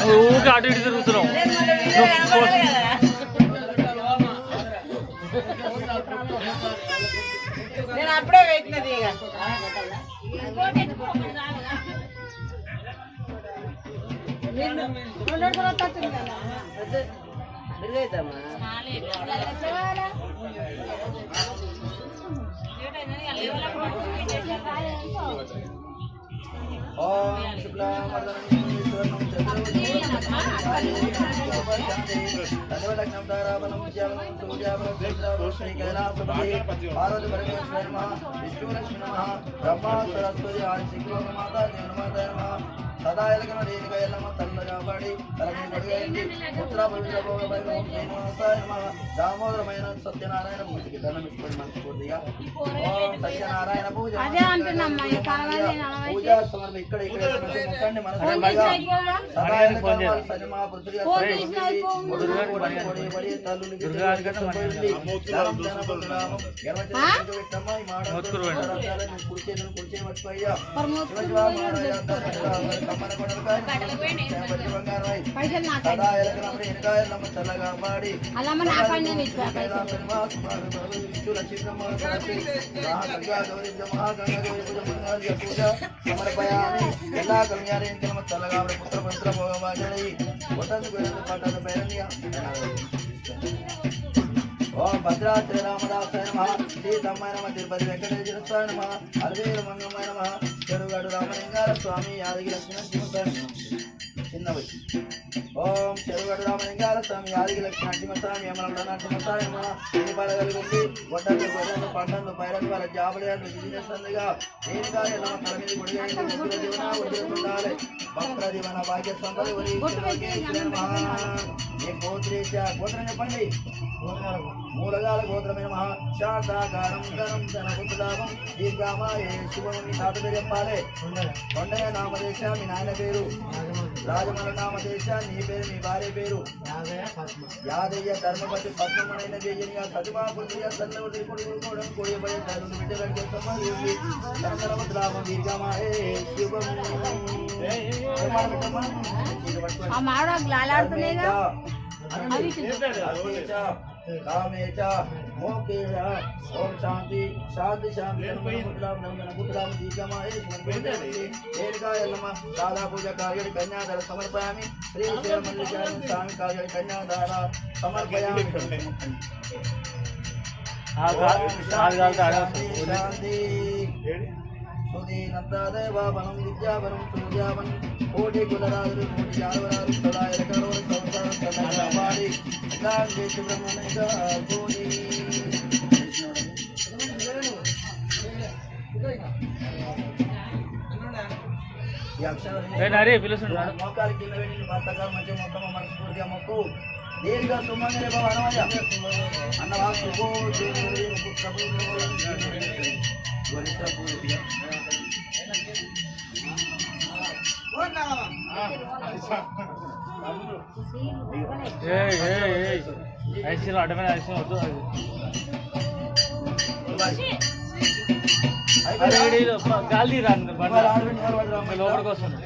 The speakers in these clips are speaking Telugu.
ఊరికి అటు ఇటు తిరుగుతున్నాం. నేను అప్పుడే పెట్టినది ఇక ఓం శుక్లాంబరధరం విష్ణువర్ణం చంద్రలక్ష్మం తారాబలం విద్యాబలం సూర్యాబలం క్షేత్రాబలం శ్రీ కైలాసపతి పార్వతి పరమేశ్వరి నమః విష్ణులక్ష్మి నమః బ్రహ్మ సరస్వతి ఆది శక్తి మాతా దేవమాత నమః సదా ఎలగన రేణుక ఎల్లమ్మ తల్లగా పాడి తలకి పడిగైంది ఉత్తర పవిత్ర భోగ శ్రీనివాసాయ నమః దామోదరమైన సత్యనారాయణ మూర్తికి దండం ఇచ్చుకొని మనస్ఫూర్తిగా ఓం సత్యనారాయణ పూజ పూజ సమర్పణ ఇక్కడ మొక్కండి మనస్ఫూర్తిగా సదా ఎలగన సజమా పుత్రిగా ఎలా కళ్యాణ చల్లగా పుత్ర పుత్ర భోగవాజీ పట్టణ పేరంగా ఓం భద్రాద్రి రామదాసాయ నమః సీతమ్మాయ నమః తిరుపతి వెంకటేశ్వర నమః అరవీర మంగమ్మాయ నమః చెరుగడు రామలింగార స్వామి యాదగిరి లక్ష్మణ చిన్నవి ఓం చెరుగడు రామలింగార స్వామి యాదగిరి లక్ష్మణ స్వామి యమల నరసింహస్వామి నమః ఎన్ని పడగలుగుంది గొడ్డలు గొర్రెలు పంటలు పైరలు వాళ్ళ జాబులు బిజినెస్ అందుగా నేనుగా ఎలా తల మీద గుడిగా జీవన ఉండాలి భక్త జీవన భాగ్య సంపద గోత్రం చెప్పండి మూలగాల గోత్రమైన మహా శాంతాకారం ధనం ధన బుద్ధలాభం దీర్ఘామాయే శుభం మీ తాత పేరు చెప్పాలి కొండగా నామదేశ మీ నాయన పేరు రాజమల నామదేశ నీ పేరు మీ భార్య పేరు యాదయ్య ధర్మపతి పద్మమైన వేయనిగా సతిమా పుత్రిగా సన్నవుడి కొడుకోవడం కోయబడే తల్లి బిడ్డలకు బుద్ధలాభం దీర్ఘామాయే శుభం కామేచ మోకేయ ఓం శాంతి శాంతి శాంతి దాదా పూజ కార్యడి కన్యాదార సమర్పయామి శ్రీ శ్రీమల్లికార్జున స్వామి కార్యడి కన్యాదార సమర్పయామి శాంతి సుదీనంతదేవావనం విద్యావనం సూర్యావనం కోటి కులరాజులు కోటి జానవరాజు సదా ఎరకరవరు సంసారం సదాడి ఇలాంటి శుభ్రమణిగా కోడి మోకాలు కింద వెళ్ళి భర్తగా మంచి మొత్తం మనస్ఫూర్తిగా మొక్కు దీర్ఘ సుమంగళ భవనమయ అన్నవాసు ఐసీలో అడ్డమైన ఐసీలో వద్దు గాలి రాను లోపలికి వస్తుంది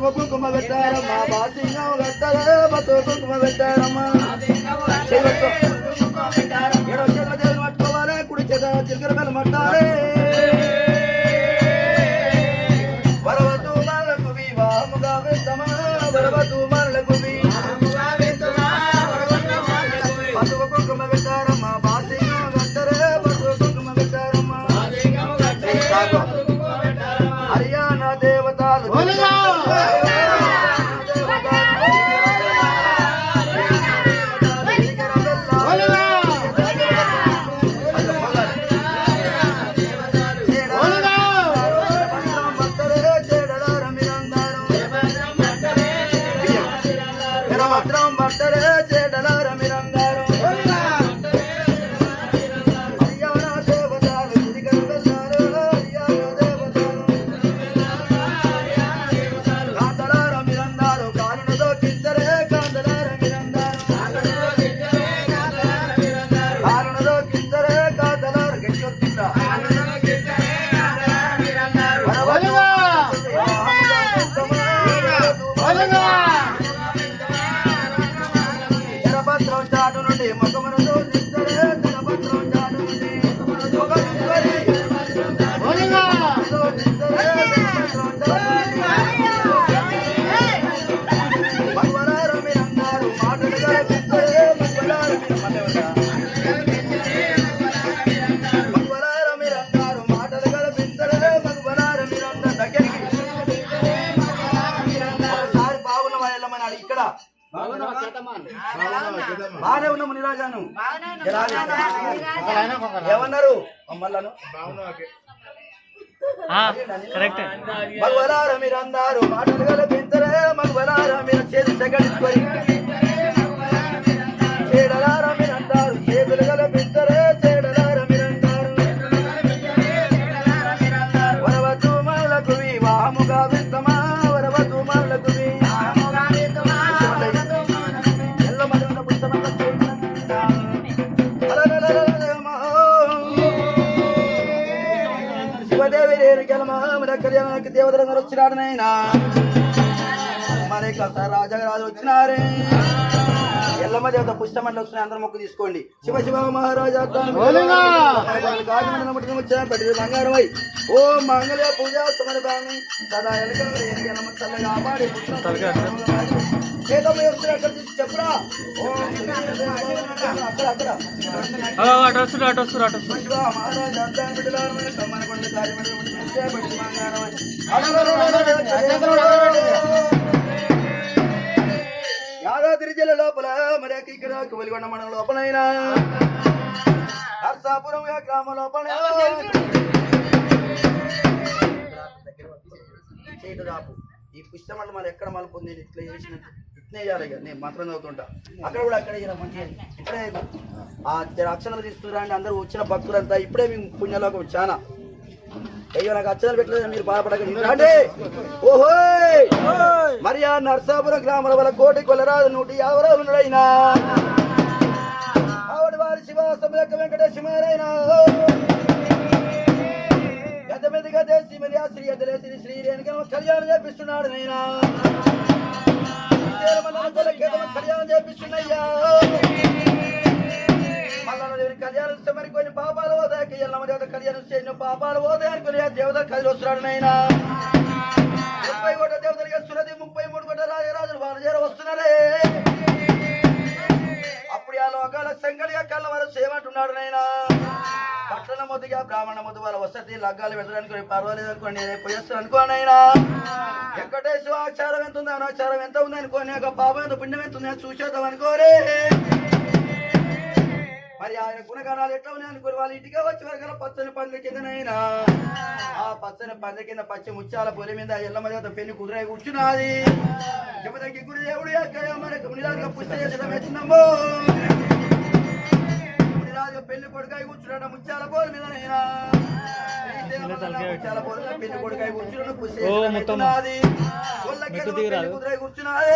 పసుపు కుంకుమ పెట్టారమ్మా బాసింగం గట్టలే పసుపు కుంకుమ పెట్టారమ్మా ఏడో చేత దేవుని పట్టుకోవాలి కుడి చేత చిలకల మీద మట్టాలి వరవతు మరలకు వివాహముగా వెళ్తామా వరవతు మరలకు పసుపు కుంకుమ పెట్టారమ్మా బాసింగం గట్టలే పసుపు కుంకుమ పెట్టారమ్మా హరియాణా దేవతలు జనపత్రం చాటు నుండి ముఖమును దూషించరే జనపత్రం చాటు నుండి భగవలార మీరందరూ మాటలు గడిపిస్తరే భగవలార మీరందరూ మాటలు గడిపిస్తరే భగవలార మీరందరూ దగ్గరికి ఒకసారి బాగున్న వాళ్ళమని అడిగి ఇక్కడ బాగానే ఉన్నాము నిరాజాను ఏమన్నారు మమ్మల్ని కరెక్ట్. మగవలార మీరందరూ మాటలు కలిపించరే మగవలార మీరు చేతి తగడించుకొని చేడలార మీరందరూ చేతులు కలిపించరే చేడలార మీరందరూ వరవతు మరలకు వివాహముగా విత్తమా వరవతు మరలకు శివదేవి రేణు కళ్యాణానికి దేవతలందరూ వచ్చినాడు నైనా మరి రాజారాజు వచ్చినారే ఎల్లమ్మ దేవత పుష్టమండలి వచ్చిన అందరూ మొక్కు తీసుకోండి శివ శివ మహారాజా బంగారం అయి ఓ మంగళ పూజ సుమని బాణి సదా ఎలకమ్మ చల్లగా ఆడి చెప్పరా అక్కడ యాదాద్రి జిల్లా లోపల మరి ఇక్కడ వెలిగొండ మండలం లోపలైనా నర్సాపురం గ్రామం లోపల ఈ పుస్తకం మరి ఎక్కడ మళ్ళీ పొంది ఇట్లా చేసినట్టు ఇట్నే చేయాలి ఇక నేను మంత్రం చదువుతుంటా అక్కడ కూడా అక్కడే మంచిగా ఇప్పుడే ఆ అక్షరాలు తీసుకురా అండి అందరూ వచ్చిన భక్తులంతా ఇప్పుడే మీ పుణ్యలోకం చాలా అయ్యో నాకు అక్షరాలు పెట్టలేదు మీరు బాధపడకండి ఓహో మరి ఆ నర్సాపురం గ్రామాల వల్ల కోటి కొలరాదు 150 ఉన్నాడైనా ఆవిడ వారి శివాసం లెక్క వెంకటేశ్వరైనా గద్దమెదిగా దేశీ మరి ఆ శ్రీ అదలేసి శ్రీ రేణుకమ్మ కళ్యాణం చేపిస్తున్నాడు నైనా కళ్యాణం చేపిస్తున్నాయ్యా మల్లదేవుని కళ్యాణం ఇస్తే మరి కొన్ని పాపాలు పోతాయి ఎల్లమ్మ దేవత కళ్యాణం చేయని పాపాలు పోతాయి అనుకుని దేవత కదిలి వస్తున్నాడు నైనా 30 కోట్ల దేవతలు వస్తున్నది 33 కోట్ల రాజరాజులు వాళ్ళు వస్తున్నారే అప్పుడు ఆ లోకాల సంగడిగా కళ్ళ వరకు చేయమంటున్నాడు నైనా పట్టణ మొదటిగా బ్రాహ్మణ మొదటి వాళ్ళ వసతి లగ్గాలు పెట్టడానికి పర్వాలేదు అనుకోండి నేను పోయేస్తాను అనుకోనైనా వెంకటేశ్వర ఆచారం ఎంత ఉంది అనాచారం ఎంత ఉంది అనుకోని పాపం ఎంత పుణ్యం ఎంత ఉంది చూసేద్దాం అనుకోరే మరి ఆయన గుణగానాలు ఎట్లా ఉన్నాయి అనుకోని వాళ్ళ ఇంటికి వచ్చి వరకు పచ్చని పండ్ల కిందనైనా ఆ పచ్చని పండ్ల కింద పచ్చి ముత్యాల పొలి మీద ఎల్లమ్మ దేవత పెళ్లి కుదిరే కూర్చున్నది చెప్పదగ్గి గురుదేవుడు మనకు పుష్ట చేసినమ్మో పెళ్లి కొడుకాయ కూర్చున్నాడు ముత్యాల పోలు మీద ముత్యాల పోలు పెళ్లి కొడుకాయ కూర్చున్నాడు పుష్ట కూర్చున్నది కూర్చున్నది